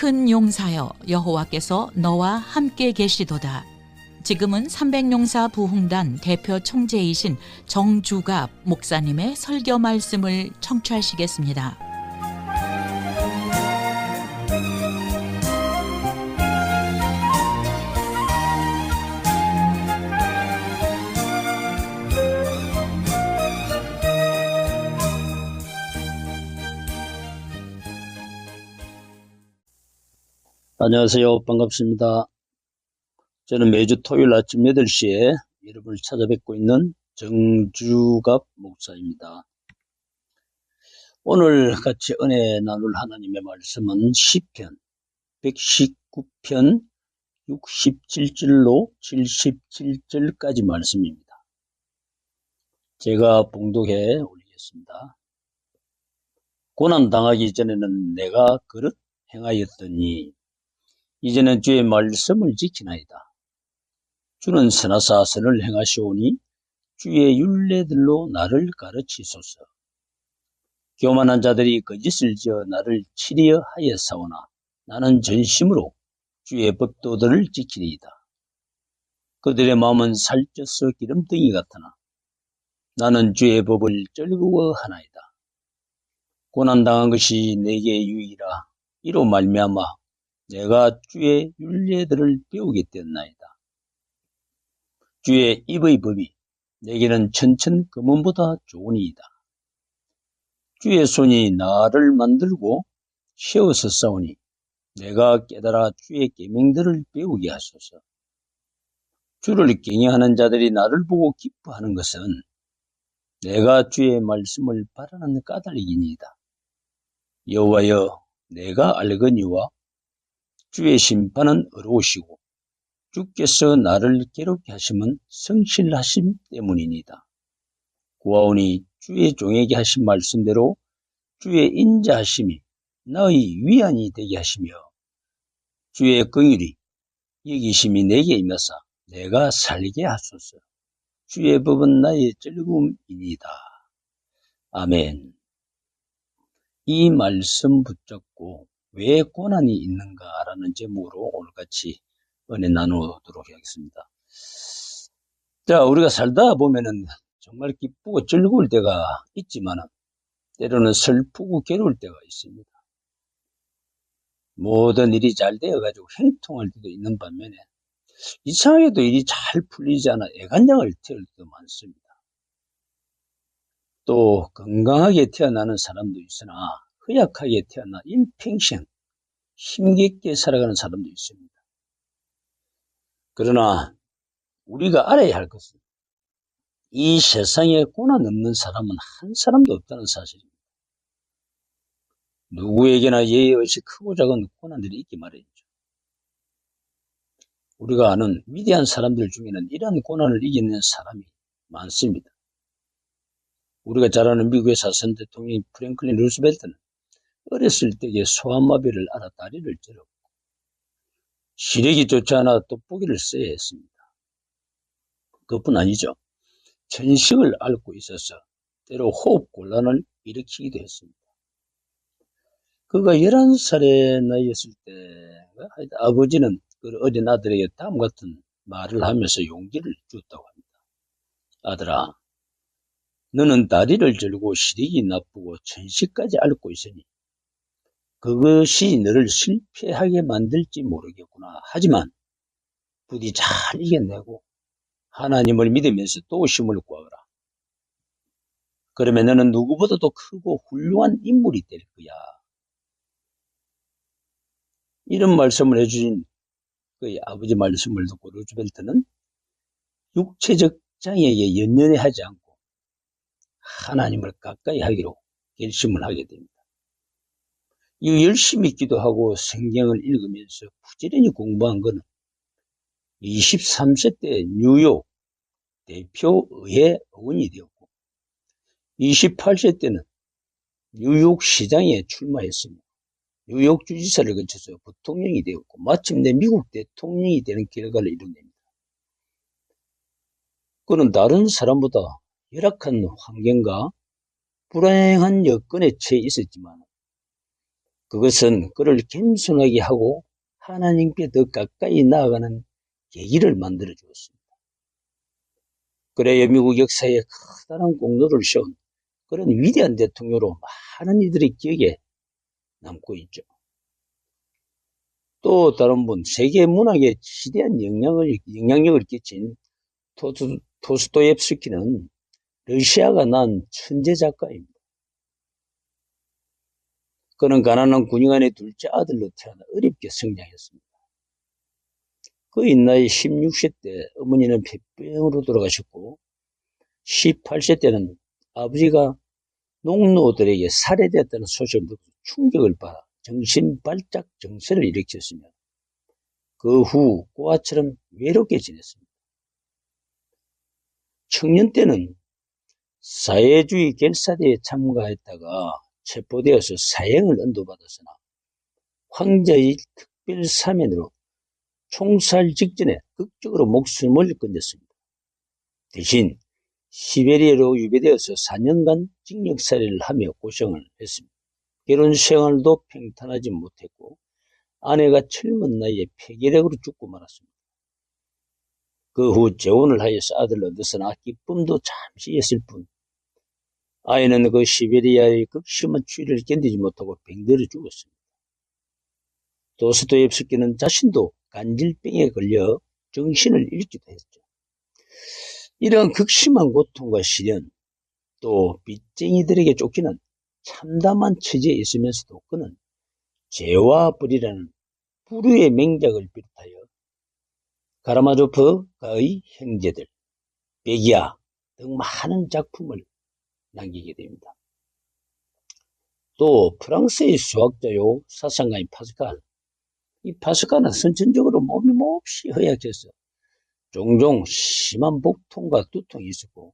큰 용사여 여호와께서 너와 함께 계시도다. 지금은 300용사 부흥단 대표 총재이신 정주갑 목사님의 설교 말씀을 청취하시겠습니다. 안녕하세요. 반갑습니다. 저는 매주 토요일 아침 8시에 여러분을 찾아뵙고 있는 정주갑 목사입니다. 오늘 같이 은혜 나눌 하나님의 말씀은 시편 119편 67절로 77절까지 말씀입니다. 제가 봉독해 올리겠습니다. 고난당하기 전에는 내가 그릇 행하였더니 이제는 주의 말씀을 지키나이다. 주는 선하사 선을 행하시오니 주의 율례들로 나를 가르치소서. 교만한 자들이 거짓을 지어 나를 치려 하였사오나 나는 전심으로 주의 법도들을 지키리이다. 그들의 마음은 살쪄서 기름덩이 같으나 나는 주의 법을 즐거워하나이다. 고난당한 것이 내게 유익이라. 이로 말미암아 내가 주의 율례들을 배우게 되었나이다. 주의 입의 법이 내게는 천천 금은보다 좋으니이다. 주의 손이 나를 만들고 세워서 싸우니 내가 깨달아 주의 계명들을 배우게 하소서. 주를 경외하는 자들이 나를 보고 기뻐하는 것은 내가 주의 말씀을 바라는 까닭이니이다. 여호와여, 내가 알거니와 주의 심판은 어려우시고 주께서 나를 괴롭게 하심은 성실하심 때문이니이다. 구하오니 주의 종에게 하신 말씀대로 주의 인자하심이 나의 위안이 되게 하시며 주의 긍휼이 여기심이 내게 임하사 내가 살게 하소서. 주의 법은 나의 즐거움이니이다. 아멘. 이 말씀 붙잡고 왜 고난이 있는가라는 제목으로 오늘같이 은혜 나누도록 하겠습니다. 자, 우리가 살다 보면은 정말 기쁘고 즐거울 때가 있지만 때로는 슬프고 괴로울 때가 있습니다. 모든 일이 잘 되어가지고 행통할 때도 있는 반면에 이상하게도 일이 잘 풀리지 않아 애간장을 태울 때도 많습니다. 또 건강하게 태어나는 사람도 있으나 허약하게 태어나 일평생 힘겹게 살아가는 사람도 있습니다. 그러나 우리가 알아야 할 것은 이 세상에 고난 없는 사람은 한 사람도 없다는 사실입니다. 누구에게나 예외 없이 크고 작은 고난들이 있기 마련이죠. 우리가 아는 위대한 사람들 중에는 이러한 고난을 이겨낸 사람이 많습니다. 우리가 잘 아는 미국의 사선 대통령 프랭클린 루스벨트는 어렸을 때에 소아마비를 앓아 다리를 절었고 시력이 좋지 않아 돋보기를 써야 했습니다. 그뿐 아니죠. 천식을 앓고 있어서 때로 호흡곤란을 일으키기도 했습니다. 그가 11살의 나이였을 때 아버지는 그 어린 아들에게 다음 같은 말을 하면서 용기를 줬다고 합니다. 아들아, 너는 다리를 절고 시력이 나쁘고 천식까지 앓고 있으니 그것이 너를 실패하게 만들지 모르겠구나. 하지만 부디 잘 이겨내고 하나님을 믿으면서 또 힘을 구하라. 그러면 너는 누구보다도 크고 훌륭한 인물이 될 거야. 이런 말씀을 해주신 그의 아버지 말씀을 듣고 루즈벨트는 육체적 장애에 연연해 하지 않고 하나님을 가까이 하기로 결심을 하게 됩니다. 이 열심히 기도하고 성경을 읽으면서 부지런히 공부한 것은 23세 때 뉴욕 대표의회 의원이 되었고 28세 때는 뉴욕 시장에 출마했습니다. 뉴욕 주지사를 거쳐서 부통령이 되었고 마침내 미국 대통령이 되는 결과를 이뤄냅니다. 그는 다른 사람보다 열악한 환경과 불행한 여건에 처해 있었지만 그것은 그를 겸손하게 하고 하나님께 더 가까이 나아가는 계기를 만들어 주었습니다. 그래야 미국 역사에 커다란 공로를 세운 그런 위대한 대통령으로 많은 이들의 기억에 남고 있죠. 또 다른 분, 세계 문학에 지대한 영향력을 끼친 토스토옙스키는 러시아가 낳은 천재 작가입니다. 그는 가난한 군인간의 둘째 아들로 태어나 어렵게 성장했습니다. 그의 나이 16세 때 어머니는 폐병으로 돌아가셨고 18세 때는 아버지가 농노들에게 살해되었다는 소식을 듣고 충격을 받아 정신발작 증세를 일으켰으며 그 후 고아처럼 외롭게 지냈습니다. 청년 때는 사회주의 결사대에 참가했다가 체포되어서 사형을 언도받았으나 황제의 특별 사면으로 총살 직전에 극적으로 목숨을 건졌습니다. 대신 시베리아로 유배되어서 4년간 징역살이를 하며 고생을 했습니다. 결혼 생활도 평탄하지 못했고 아내가 젊은 나이에 폐결핵으로 죽고 말았습니다. 그 후 재혼을 하여서 아들을 얻었으나 기쁨도 잠시 있을 뿐 아이는 그 시베리아의 극심한 추위를 견디지 못하고 병들어 죽었습니다. 도스토옙스키는 자신도 간질병에 걸려 정신을 잃기도 했죠. 이런 극심한 고통과 시련, 또 빚쟁이들에게 쫓기는 참담한 처지에 있으면서도 그는 죄와 벌이라는 불후의 맹작을 비롯하여 카라마조프가의 형제들, 베기아 등 많은 작품을 남기게 됩니다. 또 프랑스의 수학자요 사상가인 파스칼, 이 파스칼은 선천적으로 몸이 몹시 허약해서 종종 심한 복통과 두통이 있었고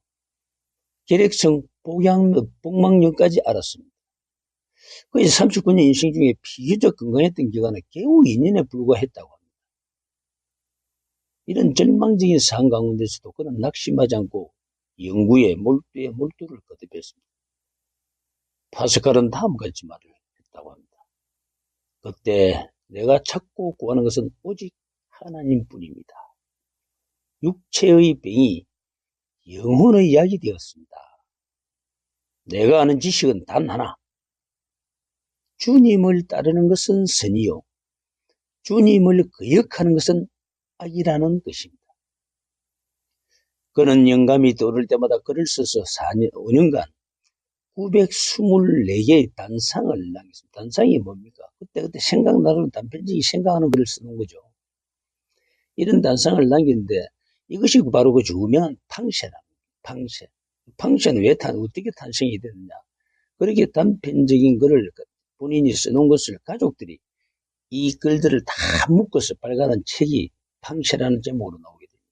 결핵성 복막염까지 앓았습니다. 그의 39년 인생 중에 비교적 건강했던 기간은 겨우 2년에 불과했다고 합니다. 이런 절망적인 상황 가운데서도 그는 낙심하지 않고 연구에 몰두를 거듭했습니다. 파스칼은 다음과 같이 말을 했다고 합니다. 그때 내가 찾고 구하는 것은 오직 하나님뿐입니다. 육체의 병이 영혼의 약이 되었습니다. 내가 아는 지식은 단 하나. 주님을 따르는 것은 선이요. 주님을 거역하는 것은 악이라는 것입니다. 그는 영감이 떠오를 때마다 글을 써서 5년간 924개의 단상을 남겼습니다. 단상이 뭡니까? 그때 생각나는 단편적인 생각하는 글을 쓰는 거죠. 이런 단상을 남겼는데 이것이 바로 그 유명한 팡쉐랍니다. 팡쉐. 팡쉐는 어떻게 탄생이 됐느냐. 그렇게 단편적인 글을 본인이 써놓은 것을 가족들이 이 글들을 다 묶어서 발간한 책이 팡쉐라는 제목으로 나오게 됩니다.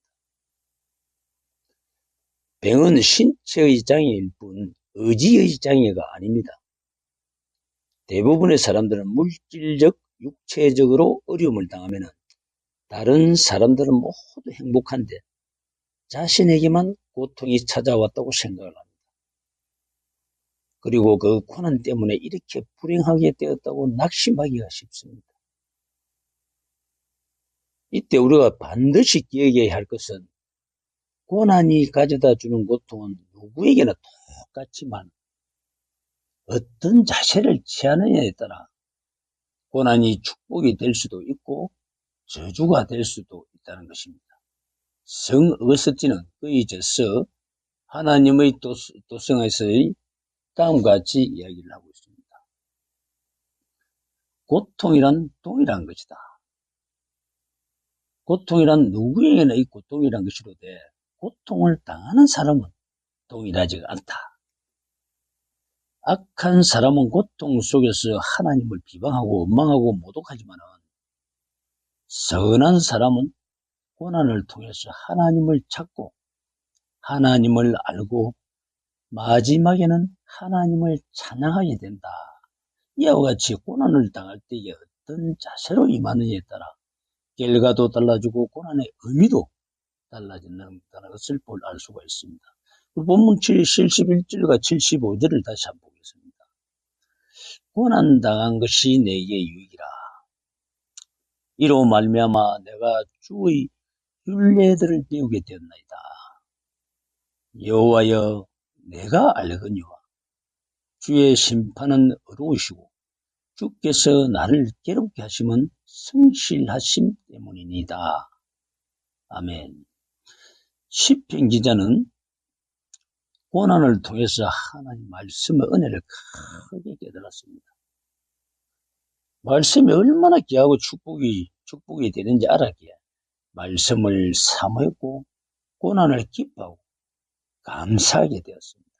병은 신체의 장애일 뿐 의지의 장애가 아닙니다. 대부분의 사람들은 물질적, 육체적으로 어려움을 당하면 다른 사람들은 모두 행복한데 자신에게만 고통이 찾아왔다고 생각을 합니다. 그리고 그 고난 때문에 이렇게 불행하게 되었다고 낙심하기가 쉽습니다. 이때 우리가 반드시 기억해야 할 것은 고난이 가져다 주는 고통은 누구에게나 똑같지만 어떤 자세를 취하느냐에 따라 고난이 축복이 될 수도 있고 저주가 될 수도 있다는 것입니다. 성 어거스틴은 그의 저서 하나님의 도성에서의 다음과 같이 이야기를 하고 있습니다. 고통이란 동일한 것이다. 고통이란 누구에게나 있고 동일한 것이로되 고통을 당하는 사람은 동일하지 않다. 악한 사람은 고통 속에서 하나님을 비방하고 원망하고 모독하지만은 선한 사람은 고난을 통해서 하나님을 찾고 하나님을 알고 마지막에는 하나님을 찬양하게 된다. 이와 같이 고난을 당할 때에 어떤 자세로 임하느냐에 따라 결과도 달라지고 고난의 의미도 달라진다는 것을 알 수가 있습니다. 본문 71절과 75절을 다시 한번 보겠습니다. 고난당한 것이 내게 유익이라. 이로 말미암아 내가 주의 율례들을 배우게 되었나이다. 여호와여, 내가 알거니와 주의 심판은 어려우시고 주께서 나를 괴롭게 하심은 성실하심 때문이니다. 아멘. 시편 기자는 고난을 통해서 하나님 말씀의 은혜를 크게 깨달았습니다. 말씀이 얼마나 귀하고 축복이 되는지 알았기에 말씀을 사모했고 고난을 기뻐하고 감사하게 되었습니다.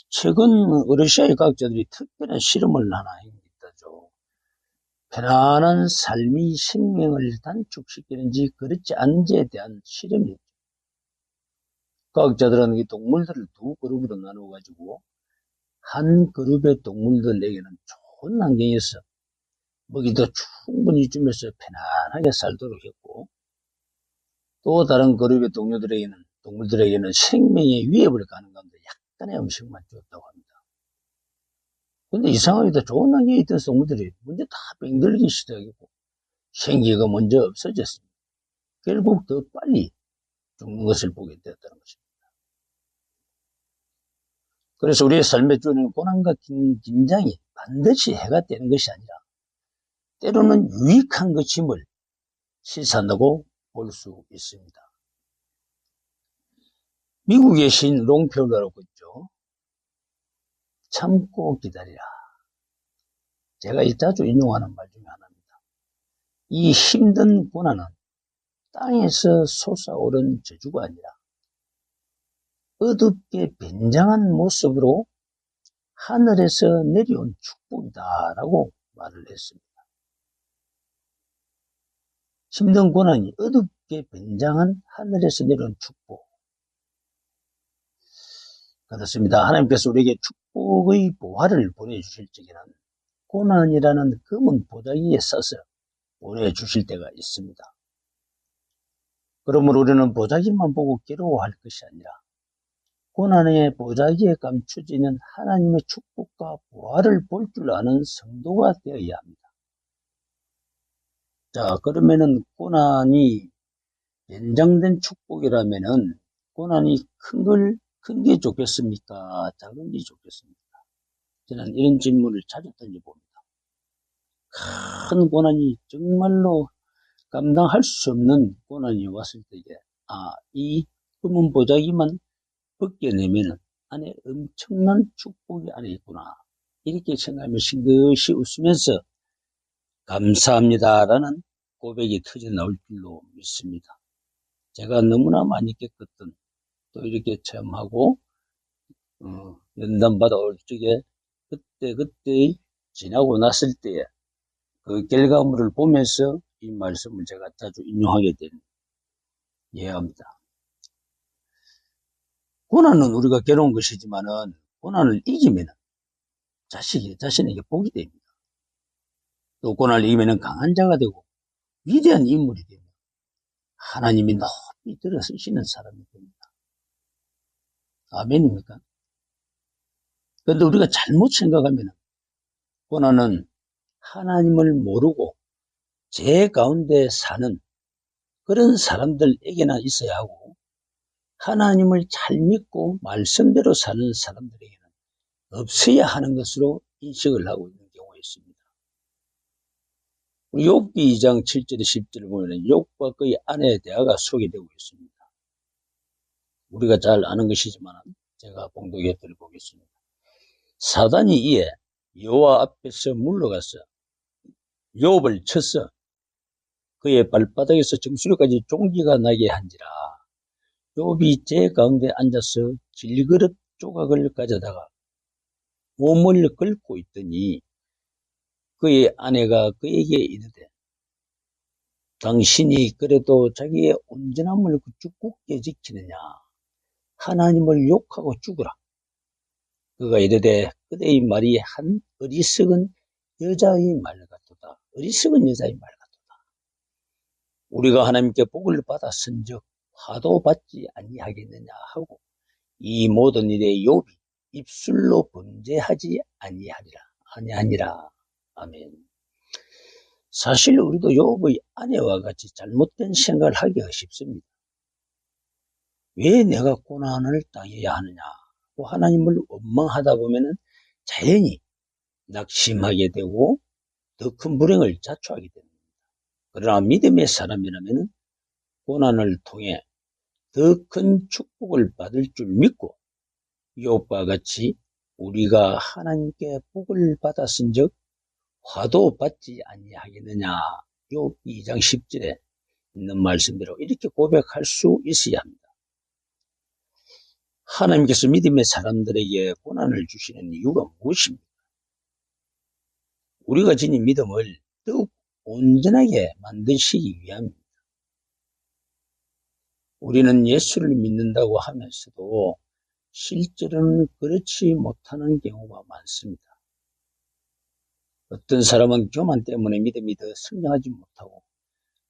최근 러시아의 과학자들이 특별한 실험을 하나 했다죠. 편안한 삶이 생명을 단축시키는지 그렇지 않은지에 대한 실험이었죠. 과학자들은 이 동물들을 두 그룹으로 나누어가지고 한 그룹의 동물들에게는 좋은 환경에서 먹이도 충분히 주면서 편안하게 살도록 했고, 또 다른 그룹의 동물들에게는 생명의 위협을 가는 가운데 약간의 음식만 주었다고 합니다. 근데 이상하게도 좋은 환경에 있던 동물들이 먼저 다 병들기 시작했고 생기가 먼저 없어졌습니다. 결국 더 빨리 죽는 것을 보게 되었다는 것입니다. 그래서 우리의 삶의 주는 고난과 긴장이 반드시 해가 되는 것이 아니라 때로는 유익한 것임을 시사한다고 볼 수 있습니다. 미국의 시인 롱펠러라고 있죠. 참고 기다리라. 제가 자주 인용하는 말 중에 하나입니다. 이 힘든 고난은 땅에서 솟아오른 저주가 아니라 어둡게 변장한 모습으로 하늘에서 내려온 축복이다라고 말을 했습니다. 힘든 고난이 어둡게 변장한 하늘에서 내려온 축복. 그렇습니다. 하나님께서 우리에게 축복의 보화를 보내주실 적에는 고난이라는 검은 보자기에 싸서 보내주실 때가 있습니다. 그러므로 우리는 보자기만 보고 괴로워할 것이 아니라 고난의 보자기에 감춰져 있는 하나님의 축복과 보화를 볼 줄 아는 성도가 되어야 합니다. 자, 그러면은 고난이 연장된 축복이라면은 고난이 큰 게 좋겠습니까? 작은 게 좋겠습니까? 저는 이런 질문을 자주 던져봅니다. 큰 고난이 정말로 감당할 수 없는 고난이 왔을 때에 이 검은 보자기만 벗겨내면 안에 엄청난 축복이 안에 있구나. 이렇게 생각하면 싱긋이 웃으면서 감사합니다라는 고백이 터져 나올 줄로 믿습니다. 제가 너무나 많이 겪었던 또 이렇게 체험하고 연단 받아올 적에 그때 지나고 났을 때에 그 결과물을 보면서 이 말씀을 제가 자주 인용하게 되는 예합니다. 고난은 우리가 괴로운 것이지만은 고난을 이기면 자신에게 복이 됩니다. 또 고난을 이기면 강한 자가 되고 위대한 인물이 됩니다. 하나님이 높이 들어서시는 사람이 됩니다. 아멘입니까? 그런데 우리가 잘못 생각하면 고난은 하나님을 모르고 죄 가운데 사는 그런 사람들에게나 있어야 하고 하나님을 잘 믿고 말씀대로 사는 사람들에게는 없어야 하는 것으로 인식을 하고 있는 경우가 있습니다. 욥기 2장 7절 10절을 보면 욥과 그의 아내의 대화가 소개되고 있습니다. 우리가 잘 아는 것이지만 제가 봉독해 드려보겠습니다. 사단이 이에 여호와 앞에서 물러가서 욥을 쳐서 그의 발바닥에서 정수리까지 종기가 나게 한지라. 욥이 제 가운데 앉아서 질그릇 조각을 가져다가 몸을 긁고 있더니 그의 아내가 그에게 이르되 당신이 그래도 자기의 온전함을 굳게 지키느냐. 하나님을 욕하고 죽으라. 그가 이르되 그대의 말이 한 어리석은 여자의 말 같도다. 어리석은 여자의 말 같도다. 우리가 하나님께 복을 받았은즉 화도 받지 아니하겠느냐 하고 이 모든 일에 욥이 입술로 범죄하지 아니하리라. 아니하니라. 아멘. 사실 우리도 욥의 아내와 같이 잘못된 생각을 하기가 쉽습니다. 왜 내가 고난을 당해야 하느냐고 하나님을 원망하다 보면은 자연히 낙심하게 되고 더 큰 불행을 자초하게 됩니다. 그러나 믿음의 사람이라면 고난을 통해 더 큰 축복을 받을 줄 믿고 욥과 같이 우리가 하나님께 복을 받았은즉 화도 받지 아니하겠느냐. 욥 2장 10절에 있는 말씀대로 이렇게 고백할 수 있어야 합니다. 하나님께서 믿음의 사람들에게 고난을 주시는 이유가 무엇입니까? 우리가 지닌 믿음을 더욱 온전하게 만드시기 위함입니다. 우리는 예수를 믿는다고 하면서도 실제로는 그렇지 못하는 경우가 많습니다. 어떤 사람은 교만 때문에 믿음이 더 성장하지 못하고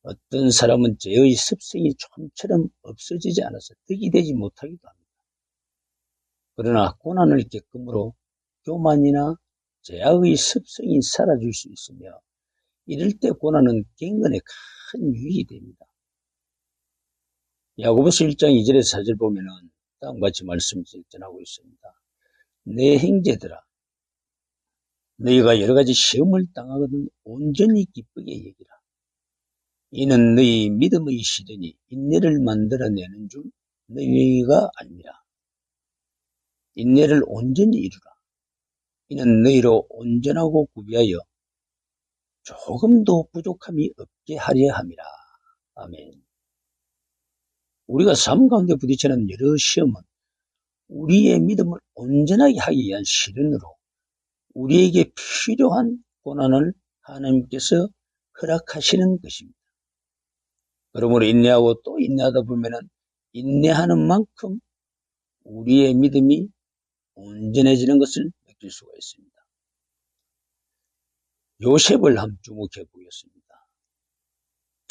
어떤 사람은 죄의 습성이 좀처럼 없어지지 않아서 덕이 되지 못하기도 합니다. 그러나 고난을 겪음으로 교만이나 죄악의 습성이 사라질 수 있으며 이럴 때 고난은 경건에 큰 유익이 됩니다. 야고보서 1장 2절에 4절 보면은 다음과 같이 말씀을 전하고 있습니다. 내 형제들아, 너희가 여러 가지 시험을 당하거든 온전히 기쁘게 여기라. 이는 너희 믿음의 시련이 인내를 만들어내는 줄 너희가 알미라. 인내를 온전히 이루라. 이는 너희로 온전하고 구비하여 조금도 부족함이 없게 하려 함이라. 아멘. 우리가 삶 가운데 부딪히는 여러 시험은 우리의 믿음을 온전하게 하기 위한 시련으로 우리에게 필요한 고난을 하나님께서 허락하시는 것입니다. 그러므로 인내하고 또 인내하다 보면은 인내하는 만큼 우리의 믿음이 온전해지는 것을 느낄 수가 있습니다. 요셉을 한번 주목해 보겠습니다.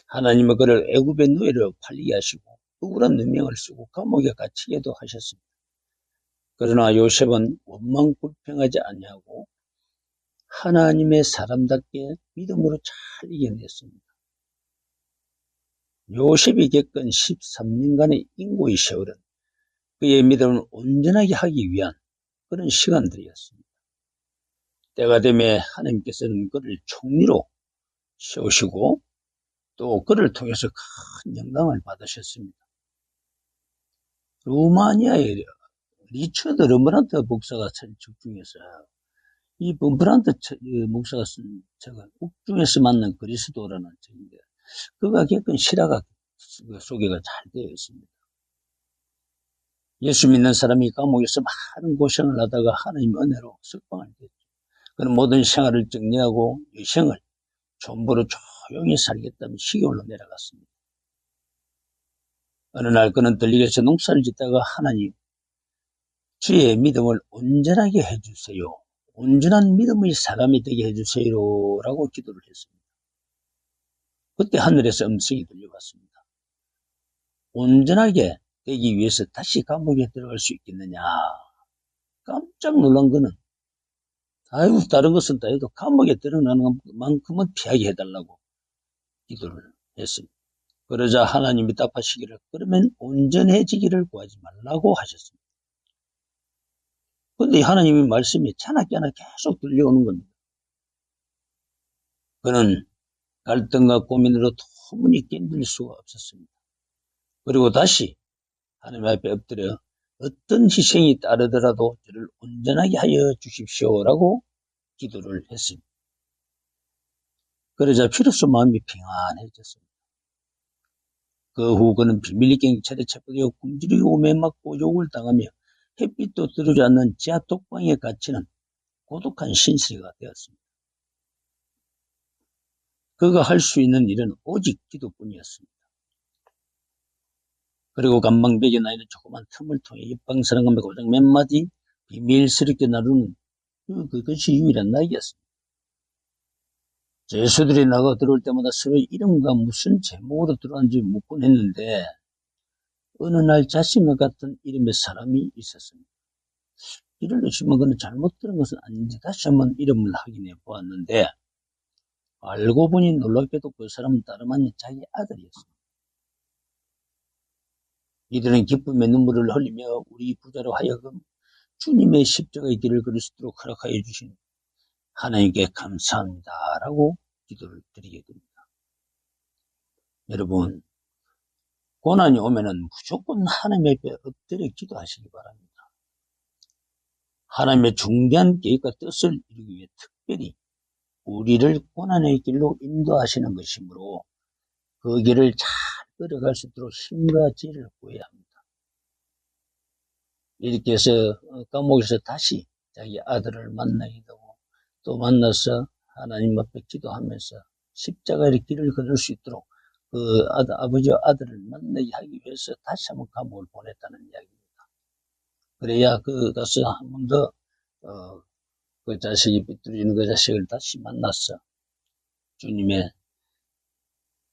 하나님은 그를 애굽의 노예로 팔리게 하시고 억울한 누명을 쓰고 감옥에 갇히게도 하셨습니다. 그러나 요셉은 원망불평하지 아니하고 하나님의 사람답게 믿음으로 잘 이겨냈습니다. 요셉이 겪은 13년간의 인고의 세월은 그의 믿음을 온전하게 하기 위한 그런 시간들이었습니다. 때가 되면 하나님께서는 그를 총리로 세우시고 또 그를 통해서 큰 영광을 받으셨습니다. 루마니아의 리처드 럼브란트 목사가 쓴 책 중에서 이 럼브란트 목사가 쓴 책은 옥중에서 만난 그리스도라는 책인데 그가 겪은 실화가 소개가 잘 되어 있습니다. 예수 믿는 사람이 감옥에서 많은 고생을 하다가 하나님의 은혜로 석방을 됐죠. 그는 모든 생활을 정리하고 여생을 전부로 조용히 살겠다며 시골로 내려갔습니다. 어느 날 그는 들리게서 농사를 짓다가 하나님, 주의 믿음을 온전하게 해주세요. 온전한 믿음의 사람이 되게 해주세요. 라고 기도를 했습니다. 그때 하늘에서 음성이 들려왔습니다. 온전하게 되기 위해서 다시 감옥에 들어갈 수 있겠느냐. 깜짝 놀란 그는 아이고 다른 것은 다 해도 감옥에 들어가는 것만큼은 피하게 해달라고 기도를 했습니다. 그러자 하나님이 답하시기를 그러면 온전해지기를 구하지 말라고 하셨습니다. 그런데 하나님의 말씀이 차나깨나 계속 들려오는 겁니다. 그는 갈등과 고민으로 도무지 견딜 수가 없었습니다. 그리고 다시 하나님 앞에 엎드려 어떤 희생이 따르더라도 저를 온전하게 하여 주십시오라고 기도를 했습니다. 그러자 비로소 마음이 평안해졌습니다. 그 후 그는 비밀리 경찰에 체포되어 굶주리고 매맞고 욕을 당하며 햇빛도 들어오지 않는 지하 독방에 갇히는 고독한 신세가 되었습니다. 그가 할 수 있는 일은 오직 기도뿐이었습니다. 그리고 간방벽에 나있는 조그만 틈을 통해 옆방 사람과 고작 몇 마디 비밀스럽게 나누는 그것이 유일한 나이였습니다. 죄수들이 나가 들어올 때마다 서로 이름과 무슨 제목으로 들어왔는지 묻곤 했는데 어느 날 자신과 같은 이름의 사람이 있었습니다. 길을 놓치면 그는 잘못 들은 것은 아닌지 다시 한번 이름을 확인해 보았는데 알고 보니 놀랍게도 그 사람은 다름 아닌 자기 아들이었습니다. 이들은 기쁨의 눈물을 흘리며 우리 부자로 하여금 주님의 십자가의 길을 걸을 수 있도록 허락하여 주신 하나님께 감사합니다라고 기도를 드리게 됩니다. 여러분, 고난이 오면은 무조건 하나님 앞에 엎드려 기도하시기 바랍니다. 하나님의 중대한 계획과 뜻을 이루기 위해 특별히 우리를 고난의 길로 인도하시는 것이므로 그 길을 잘 걸어갈 수 있도록 힘과 지혜를 구해야 합니다. 이렇게 해서 감옥에서 다시 자기 아들을 만나게 되고 또 만나서 하나님 앞에 기도하면서 십자가의 길을 걸을 수 있도록 그 아버지와 아들을 만나게 하기 위해서 다시 한번 감옥을 보냈다는 이야기입니다. 그래야 그 가서 한 번 더 그 자식이 삐뚤어지는 그 자식을 다시 만났어 주님의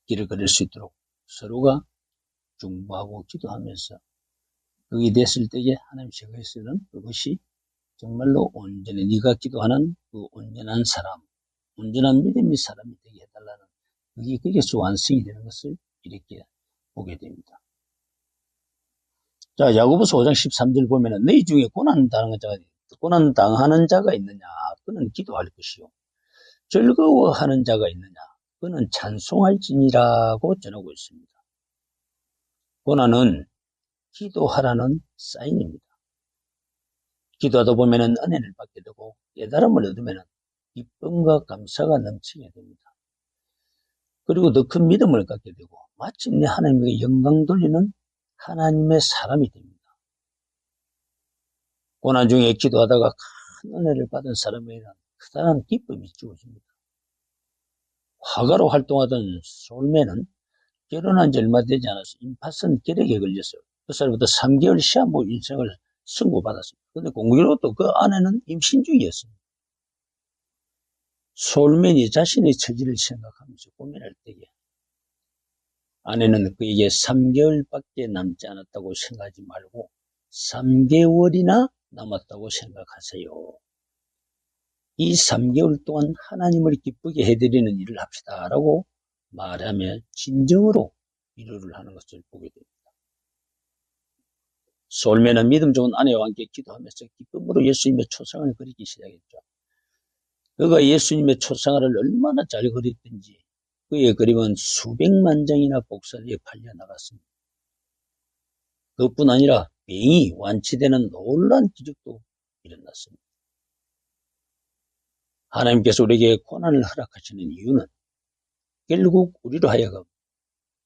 길을 걸을 수 있도록 서로가 중보하고 기도하면서 그게 됐을 때에 하나님 제거에서는 그것이 정말로 온전히 네가 기도하는 그 온전한 사람, 온전한 믿음의 사람이 되게 해달라는 그게 거기서 완성이 되는 것을 이렇게 보게 됩니다. 자, 야고보서 5장 13절 보면은 너희 중에 고난 당하는 자가 있느냐? 그는 기도할 것이요. 즐거워하는 자가 있느냐? 그는 찬송할지니라고 전하고 있습니다. 고난은 기도하라는 사인입니다. 기도하다 보면은 은혜를 받게 되고 깨달음을 얻으면은 기쁨과 감사가 넘치게 됩니다. 그리고 더 큰 믿음을 갖게 되고 마침내 하나님에게 영광 돌리는 하나님의 사람이 됩니다. 고난 중에 기도하다가 큰 은혜를 받은 사람에게는 크다란 기쁨이 주어집니다. 화가로 활동하던 솔메는 결혼한 지 얼마 되지 않아서 임파선 결핵에 걸렸어요. 그 사람부터 3개월 시한부 인생을 선고받았습니다. 그런데 공교롭게도 그 아내는 임신 중이었습니다. 솔맨이 자신의 처지를 생각하면서 고민할 때에 아내는 그에게 3개월밖에 남지 않았다고 생각하지 말고 3개월이나 남았다고 생각하세요. 이 3개월 동안 하나님을 기쁘게 해드리는 일을 합시다 라고 말하며 진정으로 위로를 하는 것을 보게 됩니다. 솔메는 믿음 좋은 아내와 함께 기도하면서 기쁨으로 예수님의 초상을 그리기 시작했죠. 그가 예수님의 초상화를 얼마나 잘 그렸든지 그의 그림은 수백만 장이나 복사되어 팔려나갔습니다. 그것뿐 아니라 병이 완치되는 놀라운 기적도 일어났습니다. 하나님께서 우리에게 고난을 허락하시는 이유는 결국 우리로 하여금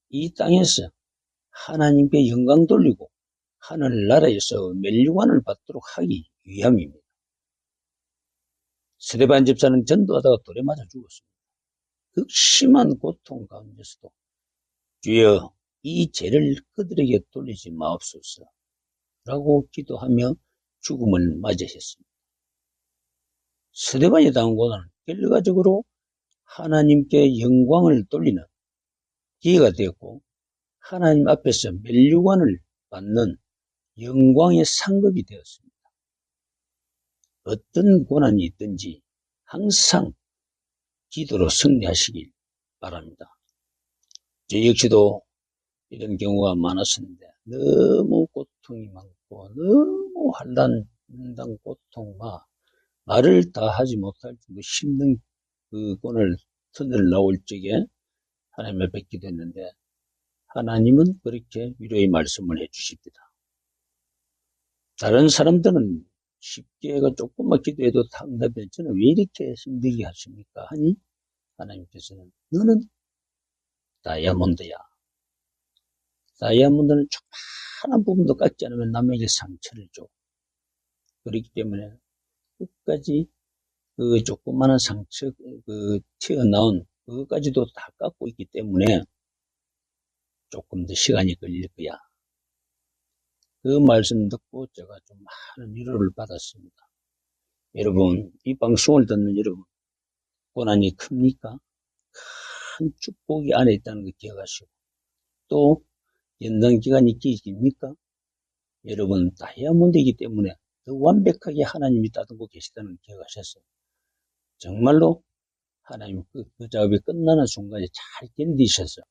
이 땅에서 하나님께 영광 돌리고 하늘나라에서 멸류관을 받도록 하기 위함입니다. 스데반 집사는 전도하다가 돌에 맞아 죽었습니다. 극심한 고통 가운데서도 주여 이 죄를 그들에게 돌리지 마옵소서 라고 기도하며 죽음을 맞이했습니다. 스데반이 당한 고난은 결과적으로 하나님께 영광을 돌리는 기회가 되었고 하나님 앞에서 멸류관을 받는 영광의 상급이 되었습니다. 어떤 고난이 있든지 항상 기도로 승리하시길 바랍니다. 저 역시도 이런 경우가 많았었는데 너무 고통이 많고 너무 환난 고통과 말을 다 하지 못할 정도 힘든 그 고난을 터널 나올 적에 하나님 앞에 기도했는데 하나님은 그렇게 위로의 말씀을 해주십니다. 다른 사람들은 쉽게 조금만 기도해도 다 응답해. 저는 왜 이렇게 힘들게 하십니까? 하니 하나님께서는 너는 다이아몬드야. 다이아몬드는 조그마한 부분도 깎지 않으면 남에게 상처를 줘. 그렇기 때문에 끝까지 그 조그마한 상처, 그 튀어나온 그것까지도 다 깎고 있기 때문에 조금 더 시간이 걸릴 거야. 그 말씀 듣고 제가 좀 많은 위로를 받았습니다. 여러분, 이 방송을 듣는 여러분, 고난이 큽니까? 큰 축복이 안에 있다는 거 기억하시고, 또 연단 기간이 길입니까? 여러분 다이아몬드이기 때문에 더 완벽하게 하나님이 다듬고 계시다는 기억하셨어요. 정말로 하나님 그 작업이 끝나는 순간에 잘 견디셔서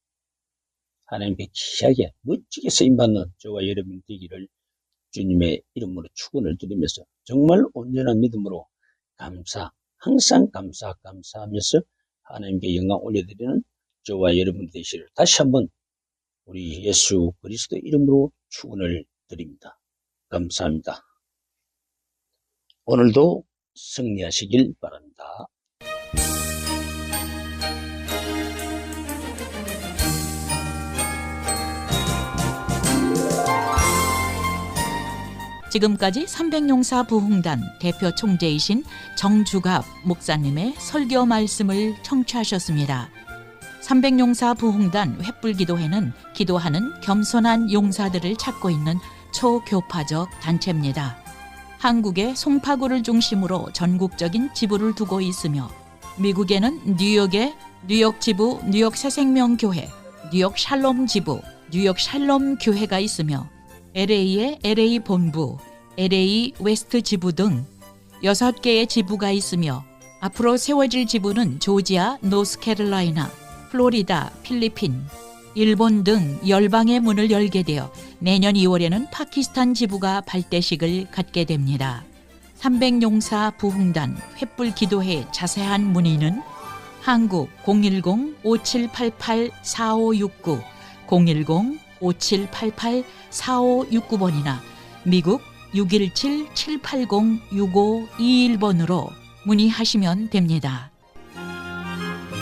하나님께 귀하게 멋지게 쓰임받는 저와 여러분 되기를 주님의 이름으로 축원을 드리면서 정말 온전한 믿음으로 항상 감사하면서 하나님께 영광 올려드리는 저와 여러분 되시기를 다시 한번 우리 예수 그리스도 이름으로 축원을 드립니다. 감사합니다. 오늘도 승리하시길 바랍니다. 지금까지 삼백용사 부흥단 대표 총재이신 정주갑 목사님의 설교 말씀을 청취하셨습니다. 삼백용사 부흥단 횃불기도회는 기도하는 겸손한 용사들을 찾고 있는 초교파적 단체입니다. 한국의 송파구를 중심으로 전국적인 지부를 두고 있으며 미국에는 뉴욕의 뉴욕 지부 뉴욕 새생명교회, 뉴욕 샬롬 지부 뉴욕 샬롬 교회가 있으며 LA의 LA 본부, LA 웨스트 지부 등 6개의 지부가 있으며 앞으로 세워질 지부는 조지아, 노스캐롤라이나, 플로리다, 필리핀, 일본 등 열방의 문을 열게 되어 내년 2월에는 파키스탄 지부가 발대식을 갖게 됩니다. 삼백용사 부흥단 횃불 기도회 자세한 문의는 한국 010-5788-4569, 010-5788-4569번이나 미국 617-780-6521번으로 문의하시면 됩니다.